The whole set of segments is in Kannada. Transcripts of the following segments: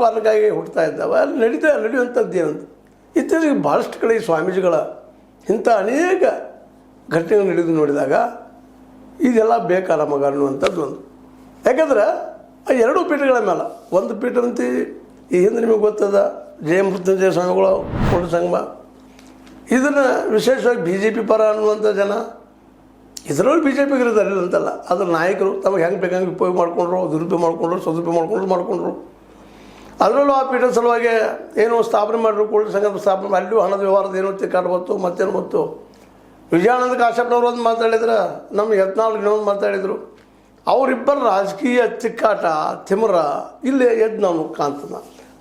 ಕಾರಣಕ್ಕಾಗಿ ಹುಡ್ತಾ ಇದ್ದಾವೆ. ಅಲ್ಲಿ ನಡೆಯುವಂಥದ್ದು ಏನಂತ ಇತ್ತೀಚೆಗೆ ಭಾಳಷ್ಟು ಕಡೆ ಸ್ವಾಮೀಜಿಗಳ ಇಂಥ ಅನೇಕ ಘಟನೆಗಳು ನಡೆದು ನೋಡಿದಾಗ ಇದೆಲ್ಲ ಬೇಕಾದ ಮಗ ಅನ್ನುವಂಥದ್ದು ಒಂದು. ಯಾಕಂದ್ರೆ ಆ ಎರಡೂ ಪೀಠಗಳ ಮೇಲೆ ಒಂದು ಪೀಠದಂತೆ ಈ ಹಿಂದೆ ನಿಮಗೆ ಗೊತ್ತದ ಜಯ ಮೃತ್ಯುಂಜಯ ಸ್ವಾಮಿಗಳು ಕೋಟ ಸಂಗಮ, ಇದನ್ನು ವಿಶೇಷವಾಗಿ BJP ಪರ ಅನ್ನುವಂಥ ಜನ, ಇದರೊಳಗೆ BJPಗೆ ಇರೋದಿಲ್ಲ ಅಂತಲ್ಲ, ಅದ್ರ ನಾಯಕರು ತಮಗೆ ಹೆಂಗೆ ಬೇಕಂಗೆ ಉಪಯೋಗ ಮಾಡಿಕೊಂಡ್ರು, ದುರುಪಯೋಗ ಮಾಡಿಕೊಂಡ್ರು, ಸದುಪಯೋಗ ಮಾಡಿಕೊಂಡ್ರು. ಅದರಲ್ಲೂ ಆ ಪೀಠದ ಸಲುವಾಗಿ ಏನೋ ಸ್ಥಾಪನೆ ಮಾಡಿದ್ರು, ಕೋಟ ಸಂಘದ ಸ್ಥಾಪನೆ ಅಲ್ಲಿಯೂ ಹಣದ ವ್ಯವಹಾರದ ಏನೋ ತಿಕ್ಕಾಟ ಬಂತು, ಮತ್ತೇನು ಬಂತು. ವಿಜಯಾನಂದ ಕಾಶ್ಯಪ್ನವ್ರು ಒಂದು ಮಾತಾಡಿದ್ರೆ, ನಮ್ಮ ಯತ್ನಾಳ್ ಇನ್ನೊಂದು ಮಾತಾಡಿದರು. ಅವರಿಬ್ಬರ ರಾಜಕೀಯ ತಿಕ್ಕಾಟ ತಿಮರ ಇಲ್ಲೇ ಎದ್ದು ನಾವು ಕಾಣ್ತದ.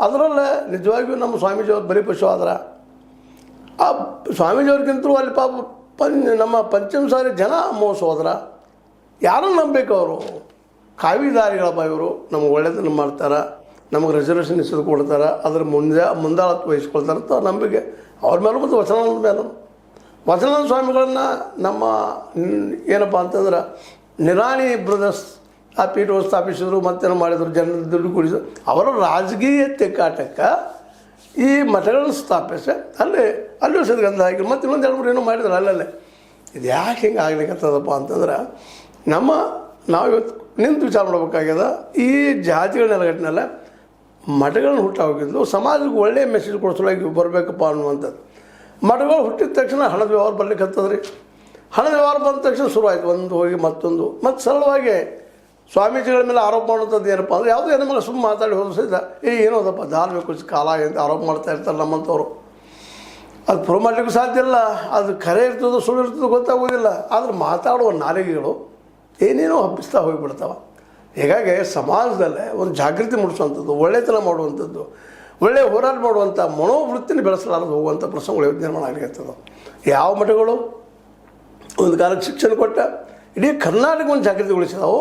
ಅದರಲ್ಲೇ ನಿಜವಾಗಿಯೂ ನಮ್ಮ ಸ್ವಾಮೀಜಿಯವ್ರು ಬರೀ ಪಶು ಆದ್ರೆ ಆ ಸ್ವಾಮೀಜಿಯವ್ರಿಗಿಂತಲೂ ಅಲ್ಲಿ ಪಾಪ ನಮ್ಮ ಪಂಚಮಸಾರಿ ಜನ ಮೋಸ ಹೋದ್ರೆ ಯಾರನ್ನು ನಂಬಬೇಕು? ಅವರು ಕಾವಿದಾರಿಗಳಪ್ಪ, ಇವರು ನಮಗೆ ಒಳ್ಳೆಯದನ್ನು ಮಾಡ್ತಾರೆ, ನಮಗೆ ರಿಸರ್ವೇಷನ್ ಇಸದು ಕೊಡ್ತಾರೆ, ಅದರ ಮುಂದಾಳತ್ವ ವಹಿಸ್ಕೊಳ್ತಾರೆ ಅಂತ ನಂಬಿಕೆ ಅವ್ರ ಮೇಲೂ ಮತ್ತು ವಚನಾನಂದ ಮೇಲೂ. ವಚನಾನಂದ ಸ್ವಾಮಿಗಳನ್ನ ನಮ್ಮ ಏನಪ್ಪ ಅಂತಂದ್ರೆ ನಿರಾಣಿ ಬ್ರದರ್ಸ್ ಆ ಪೀಠವನ್ನು ಸ್ಥಾಪಿಸಿದ್ರು, ಮತ್ತೇನೋ ಮಾಡಿದರು, ಜನರ ದುಡ್ಡು ಕುಡಿಸಿದ್ರು. ಅವರ ರಾಜಕೀಯ ತಿಕ್ಕಾಟಕ್ಕೆ ಈ ಮಠಗಳನ್ನು ಸ್ಥಾಪಿಸಿ ಅಲ್ಲೂ ಸಿದ್ಧಗಂಧ ಹಾಕಿ ಮತ್ತೆ ಇನ್ನೊಂದು 2-3 ಏನೋ ಮಾಡಿದ್ರು ಅಲ್ಲಲ್ಲೇ. ಇದು ಯಾಕೆ ಹಿಂಗೆ ಆಗ್ಲಿಕ್ಕತ್ತದಪ್ಪ ಅಂತಂದ್ರೆ ನಾವು ಇವತ್ತು ನಿಂತು ವಿಚಾರ ಮಾಡ್ಬೇಕಾಗ್ಯದ. ಈ ಜಾತಿಗಳ ನೆಲಗಟ್ಟಿನೆಲ್ಲ ಮಠಗಳನ್ನ ಹುಟ್ಟಾಗಿದ್ದು ಸಮಾಜಕ್ಕೆ ಒಳ್ಳೆಯ ಮೆಸೇಜ್ ಕೊಡಿಸಲಾಗಿ ಬರಬೇಕಪ್ಪ ಅನ್ನುವಂಥದ್ದು. ಮಠಗಳು ಹುಟ್ಟಿದ ತಕ್ಷಣ ಹಣದ ವ್ಯವಹಾರ ಬರ್ಲಿಕ್ಕೆ ಹತ್ತದ್ರಿ. ಹಣದ ವ್ಯವಹಾರ ಬಂದ ತಕ್ಷಣ ಶುರುವಾಯಿತು, ಒಂದು ಹೋಗಿ ಮತ್ತೊಂದು. ಮತ್ತು ಸರಳವಾಗಿ ಸ್ವಾಮೀಜಿಗಳ ಮೇಲೆ ಆರೋಪ ಮಾಡುವಂಥದ್ದು ಏನಪ್ಪ ಅಂದರೆ ಯಾವುದೋ ಏನೋ ಮೇಲೆ ಸುಮ್ಮನೆ ಮಾತಾಡಿ ಹೋದ್ರು ಸಹಿತ ಏನೋದಪ್ಪ ಧಾರ್ಮಿಕ ಕಾಲ ಅಂತ ಆರೋಪ ಮಾಡ್ತಾ ಇರ್ತಾರೆ ನಮ್ಮಂಥವ್ರು. ಅದು ಪ್ರೂವ್ ಮಾಡಲಿಕ್ಕೂ ಸಾಧ್ಯ ಇಲ್ಲ, ಅದು ಖರೆ ಇರ್ತದೋ ಸುಳ್ಳು ಇರ್ತದೋ ಗೊತ್ತಾಗೋದಿಲ್ಲ. ಆದರೆ ಮಾತಾಡುವ ನಾಲಿಗೆಗಳು ಏನೇನೋ ಹಬ್ಬಿಸ್ತಾ ಹೋಗಿಬಿಡ್ತಾವೆ. ಹೀಗಾಗಿ ಸಮಾಜದಲ್ಲೇ ಒಂದು ಜಾಗೃತಿ ಮೂಡಿಸುವಂಥದ್ದು, ಒಳ್ಳೆತನ ಮಾಡುವಂಥದ್ದು, ಒಳ್ಳೆಯ ಹೋರಾಟ ಮಾಡುವಂಥ ಮನೋವೃತ್ತಿನ ಬೆಳೆಸಲಾರದು ಹೋಗುವಂಥ ಪ್ರಸಂಗಗಳು ನಿರ್ಮಾಣ ಆಗಲಿರ್ತದೆ. ಯಾವ ಮಠಗಳು ಒಂದು ಕಾಲಕ್ಕೆ ಶಿಕ್ಷಣ ಕೊಟ್ಟ ಇಡೀ ಕರ್ನಾಟಕವನ್ನು ಜಾಗೃತಿಗೊಳಿಸಿದಾವು.